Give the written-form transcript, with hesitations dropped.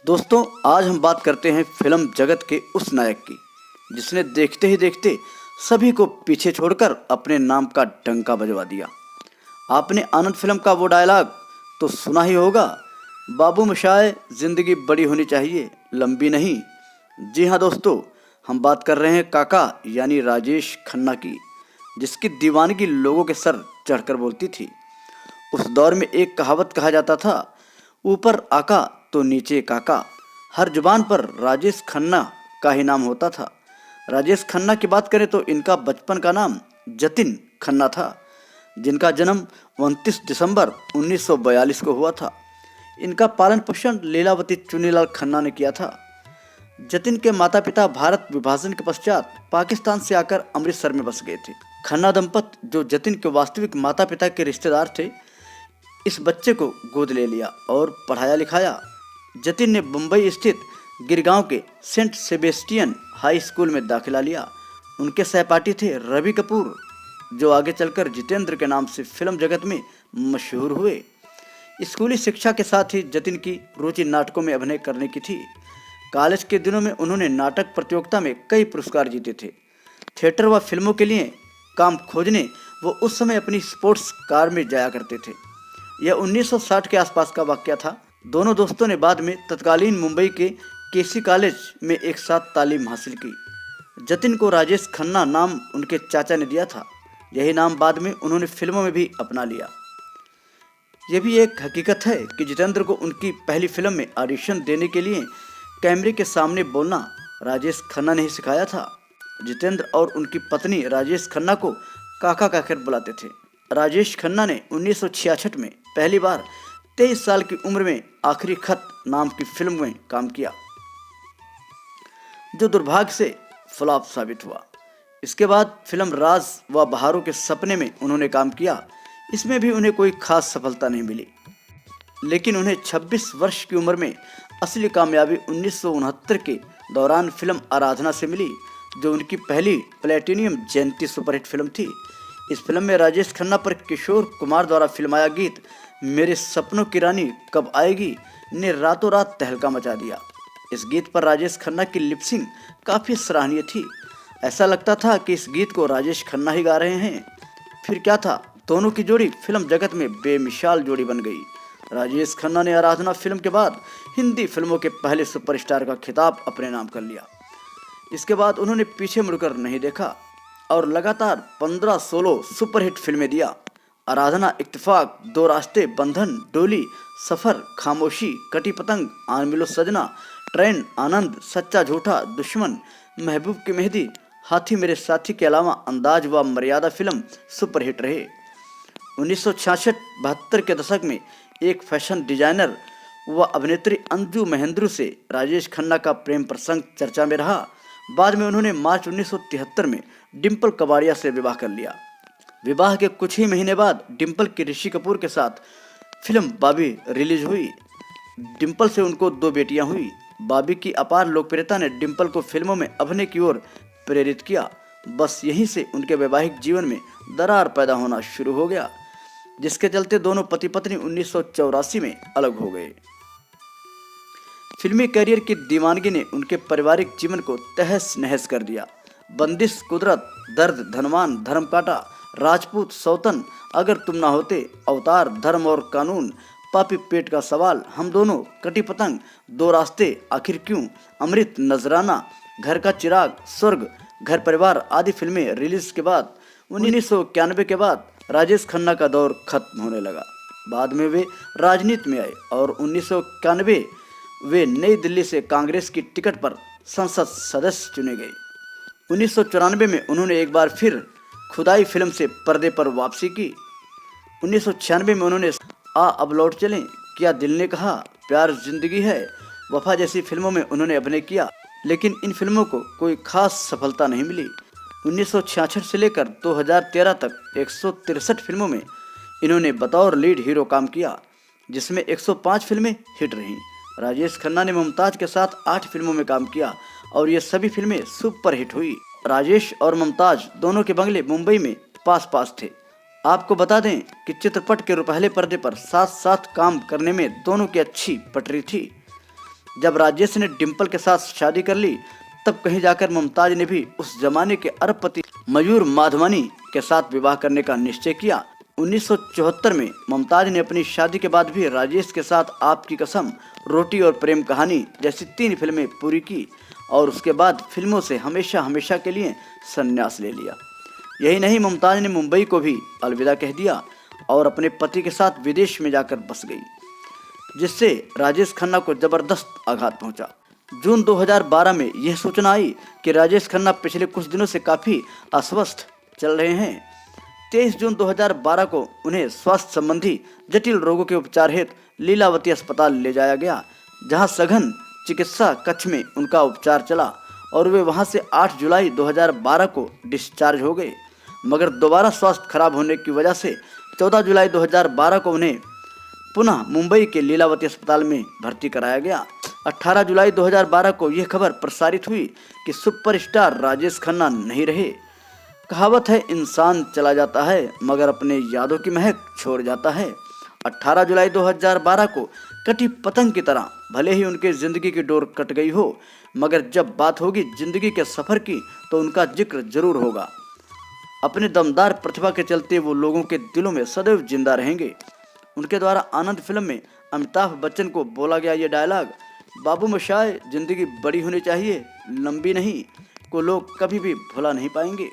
दोस्तों, आज हम बात करते हैं फिल्म जगत के उस नायक की जिसने देखते ही देखते सभी को पीछे छोड़कर अपने नाम का डंका बजवा दिया। आपने आनंद फिल्म का वो डायलॉग तो सुना ही होगा, बाबू मोशाय जिंदगी बड़ी होनी चाहिए, लंबी नहीं। जी हाँ दोस्तों, हम बात कर रहे हैं काका यानी राजेश खन्ना की, जिसकी दीवानगी लोगों के सर चढ़कर बोलती थी। उस दौर में एक कहावत कहा जाता था, ऊपर आका तो नीचे काका। हर जुबान पर राजेश खन्ना का ही नाम होता था। राजेश खन्ना की बात करें तो इनका बचपन का नाम जतिन खन्ना था, जिनका जन्म 29 दिसंबर 1942 को हुआ था। इनका पालन पोषण लीलावती चुनीलाल खन्ना ने किया था। जतिन के माता पिता भारत विभाजन के पश्चात पाकिस्तान से आकर अमृतसर में बस गए थे। खन्ना दंपत, जो जतिन के वास्तविक माता पिता के रिश्तेदार थे, इस बच्चे को गोद ले लिया और पढ़ाया लिखाया। जतिन ने मुंबई स्थित गिरगांव के सेंट सेबेस्टियन हाई स्कूल में दाखिला लिया। उनके सहपाठी थे रवि कपूर, जो आगे चलकर जितेंद्र के नाम से फिल्म जगत में मशहूर हुए। स्कूली शिक्षा के साथ ही जतिन की रुचि नाटकों में अभिनय करने की थी। कॉलेज के दिनों में उन्होंने नाटक प्रतियोगिता में कई पुरस्कार जीते थे। थिएटर व फिल्मों के लिए काम खोजने वो उस समय अपनी स्पोर्ट्स कार में जाया करते थे। यह 1960 के आसपास का वाकया था। दोनों दोस्तों ने बाद में तत्कालीन मुंबई के केसी कॉलेज में एक साथ तालीम हासिल की। जतिन को राजेश खन्ना नाम उनके चाचा ने दिया था। यही नाम बाद में उन्होंने फिल्मों में भी अपना लिया। यह भी एक हकीकत है कि जितेंद्र को उनकी पहली फिल्म में ऑडिशन देने के लिए कैमरे के सामने बोलना राजेश खन्ना ने ही सिखाया था। जितेंद्र और उनकी पत्नी राजेश खन्ना को काका कहकर बुलाते थे। राजेश खन्ना ने 1966 में पहली बार 23 साल की उम्र में आखिरी खत नाम की फिल्म में काम किया, जो दुर्भाग्य से फ्लॉप साबित हुआ। इसके बाद फिल्म राज व बहारों के सपने में उन्होंने काम किया। इसमें भी उन्हें कोई खास सफलता नहीं मिली, लेकिन उन्हें 26 वर्ष की उम्र में असली कामयाबी 1969 के दौरान फिल्म आराधना से मिली, जो उनकी पहली प्लेटिनियम जयंती सुपरहिट फिल्म थी। इस फिल्म में राजेश खन्ना पर किशोर कुमार द्वारा फिल्माया गीत मेरे सपनों की रानी कब आएगी ने रातों रात तहलका मचा दिया। इस गीत पर राजेश खन्ना की लिपसिंग काफ़ी सराहनीय थी। ऐसा लगता था कि इस गीत को राजेश खन्ना ही गा रहे हैं। फिर क्या था, दोनों की जोड़ी फिल्म जगत में बेमिसाल जोड़ी बन गई। राजेश खन्ना ने आराधना फिल्म के बाद हिंदी फिल्मों के पहले सुपरस्टार का खिताब अपने नाम कर लिया। इसके बाद उन्होंने पीछे मुड़कर नहीं देखा और लगातार 15-16 सुपरहिट फिल्में दिया। आराधना, इत्तेफाक, दो रास्ते, बंधन, डोली, सफर, खामोशी, कटी पतंग, आन मिलो सजना, ट्रेन, आनंद, सच्चा झूठा, दुश्मन, महबूब की मेहंदी, हाथी मेरे साथी के अलावा अंदाज व मर्यादा फिल्म सुपरहिट रहे। 1966-72 के दशक में एक फैशन डिजाइनर व अभिनेत्री अंजू महेंद्रू से राजेश खन्ना का प्रेम प्रसंग चर्चा में रहा। बाद में उन्होंने मार्च 1973 में डिम्पल कबाड़िया से विवाह कर लिया। विवाह के कुछ ही महीने बाद डिम्पल की ऋषि कपूर के साथ फिल्म बॉबी रिलीज हुई। डिम्पल से उनको 2 बेटियां हुई। बॉबी की अपार लोकप्रियता ने डिम्पल को फिल्मों में अभिनय की ओर प्रेरित किया। बस यहीं से उनके वैवाहिक जीवन में दरार पैदा होना शुरू हो गया, जिसके चलते दोनों पति पत्नी 1984 में अलग हो गए। फिल्मी करियर की दीवानगी ने उनके पारिवारिक जीवन को तहस नहस कर दिया। बंदिश, कुदरत, दर्द, धनवान, धर्मकाटा, राजपूत, सौतन, अगर तुम ना होते, अवतार, धर्म और कानून, पापी पेट का सवाल, हम दोनों, कटी पतंग, दो रास्ते, आखिर क्यों, अमृत, नजराना, घर का चिराग, स्वर्ग, घर परिवार आदि फिल्में रिलीज के बाद 1991 के बाद राजेश खन्ना का दौर खत्म होने लगा। बाद में वे राजनीति में आए और 1991 वे नई दिल्ली से कांग्रेस की टिकट पर संसद सदस्य चुने गए। 1994 में उन्होंने एक बार फिर खुदाई फिल्म से पर्दे पर वापसी की। 1996 में उन्होंने आ अब लौट चलें, क्या दिल ने कहा, प्यार जिंदगी है, वफा जैसी फिल्मों में उन्होंने अभिनय किया, लेकिन इन फिल्मों को कोई खास सफलता नहीं मिली। 1966 से लेकर 2013 तक 163 फिल्मों में इन्होंने बतौर लीड हीरो काम किया, जिसमें 105 फिल्में हिट रहीं। राजेश खन्ना ने मुमताज के साथ 8 फिल्मों में काम किया और ये सभी फिल्में सुपर हिट हुई। राजेश और मुमताज दोनों के बंगले मुंबई में पास पास थे। आपको बता दें कि चित्रपट के रुपहले पर्दे पर साथ साथ काम करने में दोनों की अच्छी पटरी थी। जब राजेश ने डिम्पल के साथ शादी कर ली तब कहीं जाकर मुमताज ने भी उस जमाने के अरबपति मयूर माधवानी के साथ विवाह करने का निश्चय किया। 1974 में मुमताज ने अपनी शादी के बाद भी राजेश के साथ आपकी कसम, रोटी और प्रेम कहानी जैसी 3 फिल्में पूरी की और उसके बाद फिल्मों से हमेशा हमेशा के लिए संन्यास ले लिया। यही नहीं, मुमताज ने मुंबई को भी अलविदा कह दिया और अपने पति के साथ विदेश में जाकर बस गई, जिससे राजेश खन्ना को जबरदस्त आघात पहुंचा। जून 2012 में यह सूचना आई कि राजेश खन्ना पिछले कुछ दिनों से काफ़ी अस्वस्थ चल रहे हैं। 23 जून 2012 को उन्हें स्वास्थ्य संबंधी जटिल रोगों के उपचार हेतु लीलावती अस्पताल ले जाया गया, जहां सघन चिकित्सा कक्ष में उनका उपचार चला और वे वहां से 8 जुलाई 2012 को डिस्चार्ज हो गए। मगर दोबारा स्वास्थ्य खराब होने की वजह से 14 जुलाई 2012 को उन्हें पुनः मुंबई के लीलावती अस्पताल में भर्ती कराया गया। 18 जुलाई 2012 को यह खबर प्रसारित हुई कि सुपरस्टार राजेश खन्ना नहीं रहे। कहावत है, इंसान चला जाता है मगर अपने यादों की महक छोड़ जाता है। 18 जुलाई 2012 को कटी पतंग की तरह भले ही उनके जिंदगी की डोर कट गई हो, मगर जब बात होगी जिंदगी के सफर की तो उनका जिक्र जरूर होगा। अपने दमदार प्रतिभा के चलते वो लोगों के दिलों में सदैव जिंदा रहेंगे। उनके द्वारा आनंद फिल्म में अमिताभ बच्चन को बोला गया ये डायलॉग, बाबू मोशाय जिंदगी बड़ी होनी चाहिए, लंबी नहीं, को लोग कभी भी भुला नहीं पाएंगे।